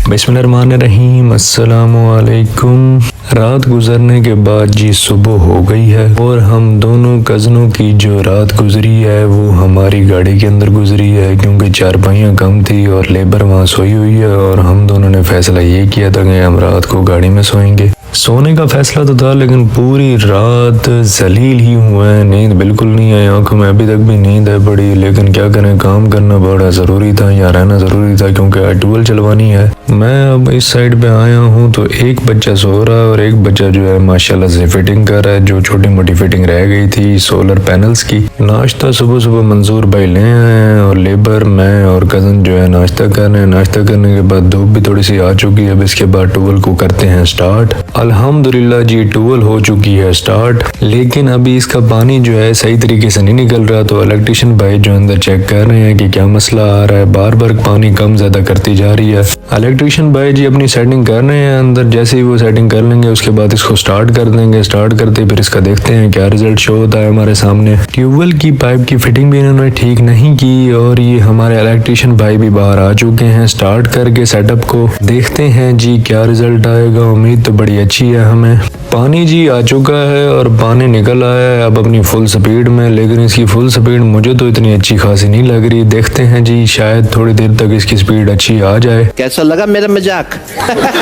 बिस्मिल्लाहिर्रहमानिर्रहीम, अस्सलामुअलैकुम। रात गुजरने के बाद जी सुबह हो गई है और हम दोनों कज़नों की जो रात गुजरी है वो हमारी गाड़ी के अंदर गुजरी है, क्योंकि चारपाइयाँ कम थी और लेबर वहाँ सोई हुई है और हम दोनों ने फैसला ये किया था कि हम रात को गाड़ी में सोएंगे। सोने का फैसला तो था, लेकिन पूरी रात जलील ही हुए हैं, नींद बिल्कुल नहीं आई, आंखों में अभी तक भी नींद है बड़ी। लेकिन क्या करें, काम करना बड़ा ज़रूरी था, यहाँ रहना ज़रूरी था, क्योंकि आज ट्वेल्व चलवानी है। मैं अब इस साइड पे आया हूँ तो एक बच्चा सो रहा है और एक बच्चा जो है माशाल्लाह से फिटिंग कर रहा है, जो छोटी मोटी फिटिंग रह गई थी सोलर पैनल्स की। नाश्ता सुबह सुबह मंजूर भाई ले आए हैं और लेबर, मैं और कज़न जो है नाश्ता कर रहे हैं। नाश्ता करने के बाद धूप भी थोड़ी सी आ चुकी है। अब इसके बाद ट्वेल्व को करते हैं स्टार्ट। अल्हम्दुलिल्लाह जी ट्वेल्व हो चुकी है स्टार्ट, लेकिन अभी इसका पानी जो है सही तरीके से नहीं निकल रहा। तो इलेक्ट्रिशियन भाई जो अंदर चेक कर रहे हैं कि क्या मसला आ रहा है, बार बार पानी कम ज़्यादा करती जा रही है। इलेक्ट्रिशियन भाई जी अपनी सेटिंग कर रहे हैं अंदर, जैसे ही वो सेटिंग कर लेंगे उसके बाद इसको स्टार्ट कर देंगे। स्टार्ट करते फिर इसका देखते हैं क्या रिजल्ट शो होता है हमारे सामने। ट्यूबवेल की पाइप की फिटिंग भी इन्होंने ठीक नहीं की और ये हमारे इलेक्ट्रिशियन भाई भी बाहर आ चुके हैं स्टार्ट करके सेटअप को। देखते हैं जी क्या रिजल्ट आएगा, उम्मीद तो बड़ी अच्छी है हमें। पानी जी आ चुका है और पानी निकल आया है अब अपनी फुल स्पीड में, लेकिन इसकी फुल स्पीड मुझे तो इतनी अच्छी खासी नहीं लग रही। देखते हैं जी, शायद थोड़ी देर तक इसकी स्पीड अच्छी आ जाए। कैसा लगा मेरा मजाक?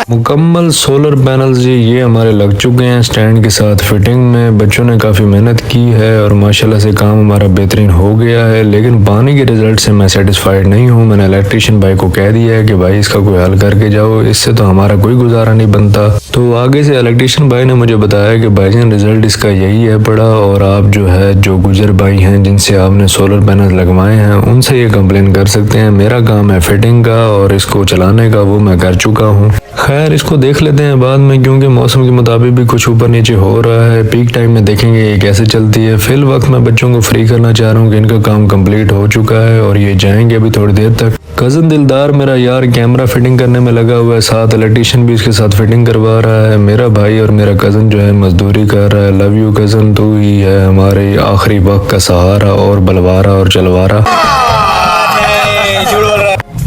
मुकम्मल सोलर पैनल्स जी ये हमारे लग चुके हैं स्टैंड के साथ फिटिंग में। बच्चों ने काफ़ी मेहनत की है और माशाल्लाह से काम हमारा बेहतरीन हो गया है, लेकिन पानी के रिजल्ट से मैं सेटिस्फाइड नहीं हूँ। मैंने इलेक्ट्रिशियन भाई को कह दिया है कि भाई इसका कोई हल करके जाओ, इससे तो हमारा कोई गुजारा नहीं बनता। तो आगे से इलेक्ट्रिशियन भाई ने मुझे बताया कि भाईजान रिजल्ट इसका यही है पड़ा, और आप जो है जो गुजर भाई हैं जिनसे आपने सोलर पैनल लगवाए हैं उनसे ये कंप्लेन कर सकते हैं। मेरा काम है फिटिंग का और इसको चलाने का, वो मैं कर चुका हूँ। खैर इसको देख लेते हैं बाद में, क्योंकि मौसम के मुताबिक भी कुछ ऊपर नीचे हो रहा है। पीक टाइम में देखेंगे ये कैसे चलती है। फिल वक्त मैं बच्चों को फ्री करना चाह रहा हूँ कि इनका काम कंप्लीट हो चुका है और ये जाएंगे अभी थोड़ी देर तक। कज़न दिलदार मेरा यार कैमरा फिटिंग करने में लगा हुआ है, साथ इलेक्ट्रिशियन भी इसके साथ फिटिंग करवा रहा है। मेरा भाई और मेरा कज़न जो है मजदूरी कर रहा है। लव यू कज़न, तू ही है हमारे आखिरी वक्त का सहारा और बलवारा और चलवारा।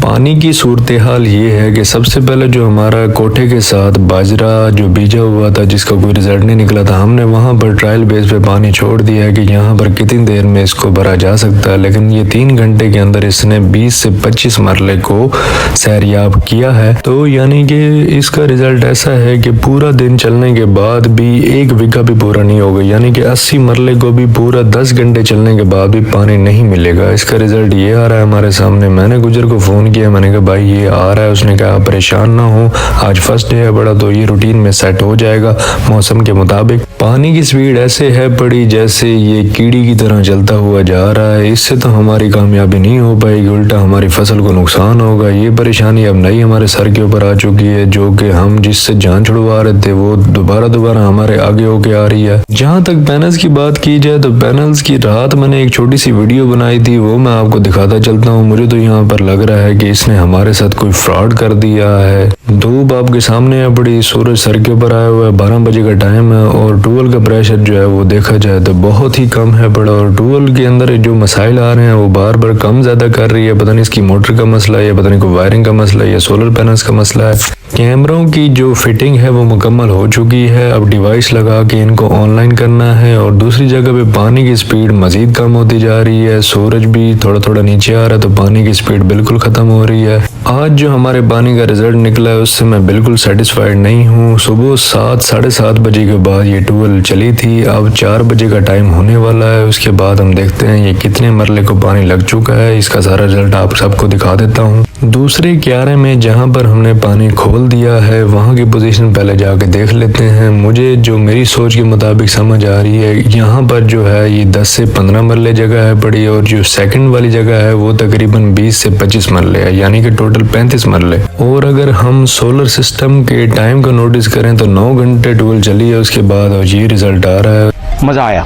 पानी की सूरत हाल ये है कि सबसे पहले जो हमारा कोठे के साथ बाजरा जो बीजा हुआ था जिसका कोई रिजल्ट नहीं निकला था, हमने वहाँ पर ट्रायल बेस पे पानी छोड़ दिया है कि यहाँ पर कितनी देर में इसको भरा जा सकता है। लेकिन ये 3 घंटे के अंदर इसने 20 से 25 मरले को सैरयाब किया है। तो यानी कि इसका रिजल्ट ऐसा है कि पूरा दिन चलने के बाद भी 1 बीघा भी पूरा नहीं होगा, यानी कि 80 मरले को भी पूरा 10 घंटे चलने के बाद भी पानी नहीं मिलेगा। इसका रिजल्ट ये आ रहा है हमारे सामने। मैंने गुजर को फ़ोन किया, मैंने कहा भाई ये आ रहा है। उसने कहा परेशान ना हो, आज फर्स्ट डे है बड़ा, तो ये रूटीन में सेट हो जाएगा मौसम के मुताबिक। पानी की स्पीड ऐसे है पड़ी जैसे ये कीड़ी की तरह चलता हुआ जा रहा है। इससे तो हमारी कामयाबी नहीं हो पाएगी, उल्टा हमारी फसल को नुकसान होगा। ये परेशानी अब नई हमारे सर के ऊपर आ चुकी है, जो कि हम जिससे जान छुड़वा रहे थे वो दोबारा हमारे आगे होके आ रही है। जहाँ तक पैनल्स की बात की जाए तो पैनल्स की रात मैंने एक छोटी सी वीडियो बनाई थी, वो मैं आपको दिखाता चलता हूँ। मुझे तो यहाँ पर लग रहा है कि इसने हमारे साथ कोई फ्रॉड कर दिया है। धूप आपके सामने है बड़ी, सूरज सर के ऊपर आया हुआ है, 12 बजे का टाइम है और ट्यूबवेल का प्रेशर जो है वो देखा जाए तो बहुत ही कम है बड़ा। और ट्यूबवेल के अंदर जो मसाइल आ रहे हैं वो बार बार कम ज्यादा कर रही है। पता नहीं इसकी मोटर का मसला है या पता नहीं कोई वायरिंग का मसला है या सोलर पैनल्स का मसला है। कैमरों की जो फिटिंग है वो मुकम्मल हो चुकी है, अब डिवाइस लगा के इनको ऑनलाइन करना है। और दूसरी जगह पे पानी की स्पीड मजीद कम होती जा रही है, सूरज भी थोड़ा थोड़ा नीचे आ रहा है, तो पानी की स्पीड बिल्कुल ख़त्म हो रही है। आज जो हमारे पानी का रिजल्ट निकला है उससे मैं बिल्कुल सेटिस्फाइड नहीं हूँ। सुबह 7 साढ़े 7 बजे के बाद ये ट्यूबवेल चली थी, अब 4 बजे का टाइम होने वाला है। उसके बाद हम देखते हैं ये कितने मरले को पानी लग चुका है। इसका सारा रिजल्ट आप सबको दिखा देता हूँ। दूसरे क्यारे में जहाँ पर हमने पानी खोल दिया है वहाँ की पोजीशन पहले जाके देख लेते हैं। मुझे जो मेरी सोच के मुताबिक समझ आ रही है, यहाँ पर जो है ये 10 से 15 मरले जगह है पड़ी और जो सेकंड वाली जगह है वो तकरीबन 20 से 25 मरले है, यानी कि टोटल 35 मरले। और अगर हम सोलर सिस्टम के टाइम का नोटिस करें तो 9 घंटे ट्यूबवेल चली है, उसके बाद ये रिजल्ट आ रहा है। मजा आया।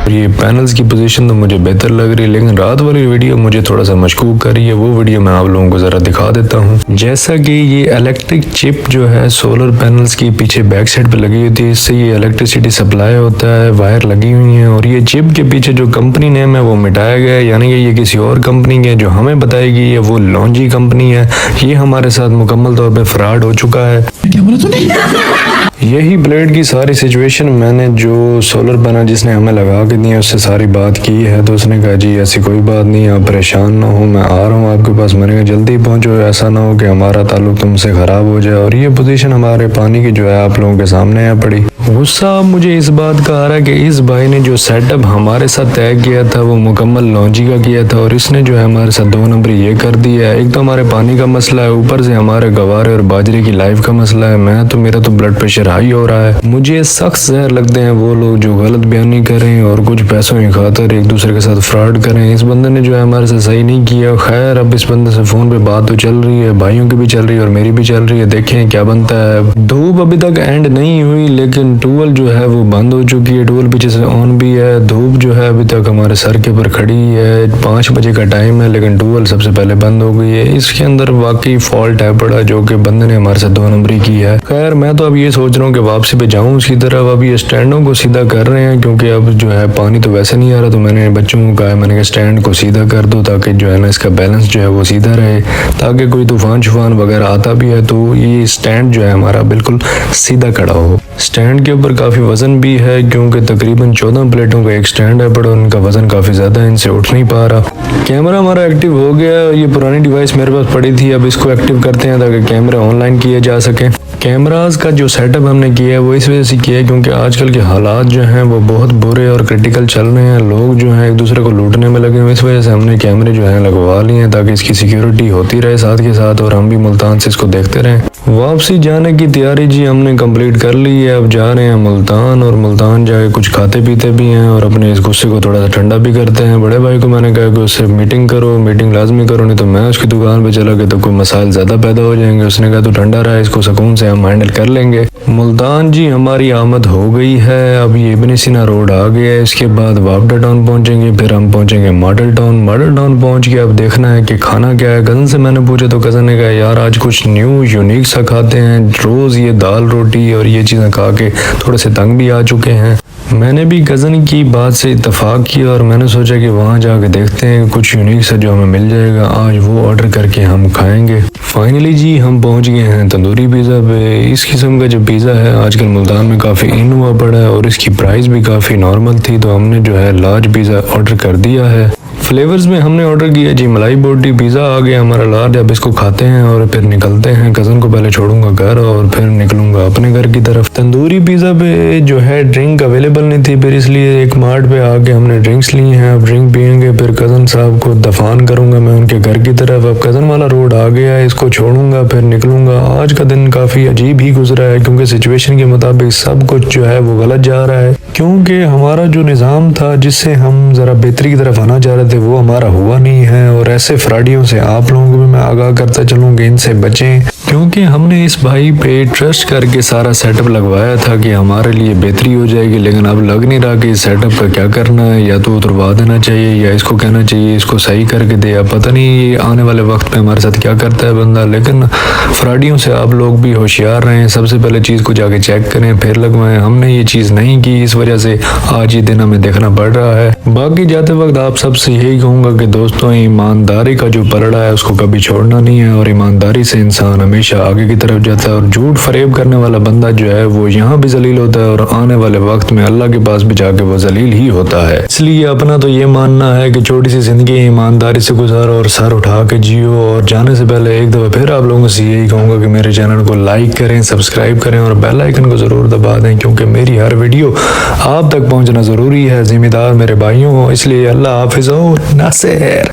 ये पैनल्स की पोजीशन तो मुझे बेहतर लग रही है, लेकिन रात वाली वीडियो मुझे थोड़ा सा मशकूक कर रही है। वो वीडियो मैं आप लोगों को ज़रा दिखा देता हूँ। जैसा कि ये इलेक्ट्रिक चिप जो है सोलर पैनल्स की पीछे बैक साइड पे लगी होती है, इससे ये इलेक्ट्रिसिटी सप्लाई होता है, वायर लगी हुई है। और ये चिप के पीछे जो कंपनी नेम है वो मिटाया गया है, यानी कि ये किसी और कंपनी के जो हमें बताएगी ये वो लॉन्जी कंपनी है। ये हमारे साथ मुकम्मल तौर पर फ्रॉड हो चुका है। क्या बोला तूने? यही ब्लेड की सारी सिचुएशन मैंने जो सोलर पैनल जिसने हमें लगा के दिया उससे सारी बात की है, तो उसने कहा जी ऐसी कोई बात नहीं, आप परेशान ना हो, मैं आ रहा हूँ आपके पास। मैंने कहा जल्दी पहुँचो, ऐसा ना हो कि हमारा ताल्लुक तुमसे ख़राब हो जाए। और ये पोजीशन हमारे पानी की जो है आप लोगों के सामने है पड़ी। गुस्सा मुझे इस बात का आ रहा है कि इस भाई ने जो सेटअप हमारे साथ तय किया था वो मुकम्मल लॉन्जी का किया था, और इसने जो है हमारे साथ 2 नंबरी ये कर दिया है। एक तो हमारे पानी का मसला है, ऊपर से हमारे गवारे और बाजरे की लाइफ का मसला है। मेरा तो ब्लड प्रेशर हाई हो रहा है। मुझे सख्त जहर लगते हैं वो लोग जो गलत बयानी करें और कुछ पैसों की खातिर एक दूसरे के साथ फ्रॉड करें। इस बंदे ने जो है हमारे साथ सही नहीं किया। खैर अब इस बंदे से फोन पे बात तो चल रही है, भाइयों की भी चल रही है और मेरी भी चल रही है, देखें क्या बनता है। धूप अभी तक एंड नहीं हुई, लेकिन ट्यूबवेल जो है वो बंद हो चुकी है। ट्यूबवेल पीछे से ऑन भी है। धूप जो है अभी तक हमारे सर के ऊपर खड़ी है। 5 बजे का टाइम है, लेकिन ट्यूबवेल सबसे पहले बंद हो गई है। इसके अंदर वाकई फॉल्ट है बड़ा, जो कि बंदे ने हमारे साथ 2 नंबरी की है। खैर मैं तो अब ये सोच रहा हूँ कि वापसी पे जाऊँ उसकी तरफ। अब ये स्टैंडों को सीधा कर रहे हैं, क्योंकि अब जो है पानी तो वैसे नहीं आ रहा, तो मैंने बच्चों को कहा, मैंने कहा स्टैंड को सीधा कर दो ताकि जो है ना इसका बैलेंस जो है वो सीधा रहे, ताकि कोई तूफान शुफान वगैरह आता भी है तो ये स्टैंड जो है हमारा बिल्कुल सीधा खड़ा हो। स्टैंड के ऊपर काफ़ी वजन भी है, क्योंकि तकरीबन 14 प्लेटों का एक स्टैंड है, बट उनका वजन काफ़ी ज़्यादा है, इनसे उठ नहीं पा रहा। कैमरा हमारा एक्टिव हो गया। ये पुरानी डिवाइस मेरे पास पड़ी थी, अब इसको एक्टिव करते हैं ताकि कैमरा ऑनलाइन किए जा सके। कैमरास का जो सेटअप हमने किया है वो इस वजह से किया है क्योंकि आजकल के हालात जो हैं वो बहुत बुरे और क्रिटिकल चल रहे हैं। लोग जो हैं एक दूसरे को लूटने में लगे हुए, इस वजह से हमने कैमरे जो हैं लगवा लिए हैं ताकि इसकी सिक्योरिटी होती रहे साथ के साथ, और हम भी मुल्तान से इसको देखते रहें। वापसी जाने की तैयारी जी हमने कंप्लीट कर ली है। अब जा रहे हैं मुल्तान, और मुल्तान जाके कुछ खाते पीते भी हैं और अपने इस गुस्से को थोड़ा सा ठंडा भी करते हैं। बड़े भाई को मैंने कहा कि उससे मीटिंग करो, मीटिंग लाजमी करो, नहीं तो मैं उसकी दुकान पे चला गया तो कोई मसाइल ज़्यादा पैदा हो जाएंगे। उसने कहा तो ठंडा रहा, इसको सुकून से हम हैंडल कर लेंगे। मुल्तान जी हमारी आमद हो गई है। अब ये इब्न सीना रोड आ गया है, इसके बाद वापडा टाउन पहुंचेंगे, फिर हम पहुंचेंगे मॉडल टाउन। मॉडल टाउन पहुंच के अब देखना है कि खाना क्या है। कज़न से मैंने पूछा तो कज़न ने कहा यार आज कुछ न्यू यूनिक सा खाते हैं। रोज़ ये दाल रोटी और ये चीज़ें खा के थोड़े से तंग भी आ चुके हैं। मैंने भी कज़न की बात से इत्तेफाक किया और मैंने सोचा कि वहाँ जाके देखते हैं कुछ यूनिक सा जो हमें मिल जाएगा, आज वो ऑर्डर करके हम खाएंगे। फाइनली जी हम पहुँच गए हैं तंदूरी पिज़्ज़ा पे। इस किस्म का जो पिज़्ज़ा है आजकल मुल्तान में काफ़ी इन हुआ पड़ा है और इसकी प्राइस भी काफ़ी नॉर्मल थी, तो हमने जो है लार्ज पिज़्ज़ा ऑर्डर कर दिया है। फ्लेवर्स में हमने ऑर्डर किया जी मलाई बोटी। पिज़्ज़ा आ गया हमारा लार्ज। अब इसको खाते हैं और फिर निकलते हैं। कज़न को पहले छोड़ूंगा घर और फिर निकलूंगा अपने घर की तरफ। तंदूरी पिज़्ज़ा पे जो है ड्रिंक अवेलेबल नहीं थी, फिर इसलिए एक मार्ट पे आके हमने ड्रिंक्स ली हैं। अब ड्रिंक पियेंगे, फिर कज़न साहब को दफान करूंगा मैं उनके घर की तरफ। अब कज़न वाला रोड आ गया है, इसको छोड़ूंगा फिर निकलूंगा। आज का दिन काफ़ी अजीब ही गुजरा है क्योंकि सिचुएशन के मुताबिक सब कुछ जो है वो गलत जा रहा है, क्योंकि हमारा जो निज़ाम था जिससे हम ज़रा बेहतरी की तरफ आना चाह रहे थे वो हमारा हुआ नहीं है। और ऐसे फ्रॉडियों से आप लोगों को भी मैं आगाह करता चलूँ कि इनसे बचें, क्योंकि हमने इस भाई पे ट्रस्ट करके सारा सेटअप लगवाया था कि हमारे लिए बेहतरी हो जाएगी, लेकिन अब लग नहीं रहा कि इस सेटअप का क्या करना है। या तो उतरवा देना चाहिए या इसको कहना चाहिए इसको सही करके दे। अब पता नहीं ये आने वाले वक्त पे हमारे साथ क्या करता है बंदा। लेकिन फ्रॉडियों से आप लोग भी होशियार रहें। सबसे पहले चीज़ को जाके चेक करें फिर लगवाएं। हमने ये चीज़ नहीं की, इस वजह से आज ये दिन हमें देखना पड़ रहा है। बाकी जाते वक्त आप सबसे यही कहूँगा कि दोस्तों ईमानदारी का जो पलड़ा है उसको कभी छोड़ना नहीं है, और ईमानदारी से इंसान हमेशा आगे की तरफ जाता है। और झूठ फरेब करने वाला बंदा जो है वो यहाँ भी जलील होता है और आने वाले वक्त में अल्लाह के पास भी जाके वो जलील ही होता है। इसलिए अपना तो ये मानना है कि छोटी सी जिंदगी ईमानदारी से गुजारो और सर उठा के जियो। और जाने से पहले एक दफ़ा फिर आप लोगों से यही कहूँगा कि मेरे चैनल को लाइक करें, सब्सक्राइब करें और बेल आइकन को ज़रूर दबा दें, क्योंकि मेरी हर वीडियो आप तक पहुँचना ज़रूरी है। जिम्मेदार मेरे भाइयों, इसलिए अल्लाह हाफिज़ और नासिर।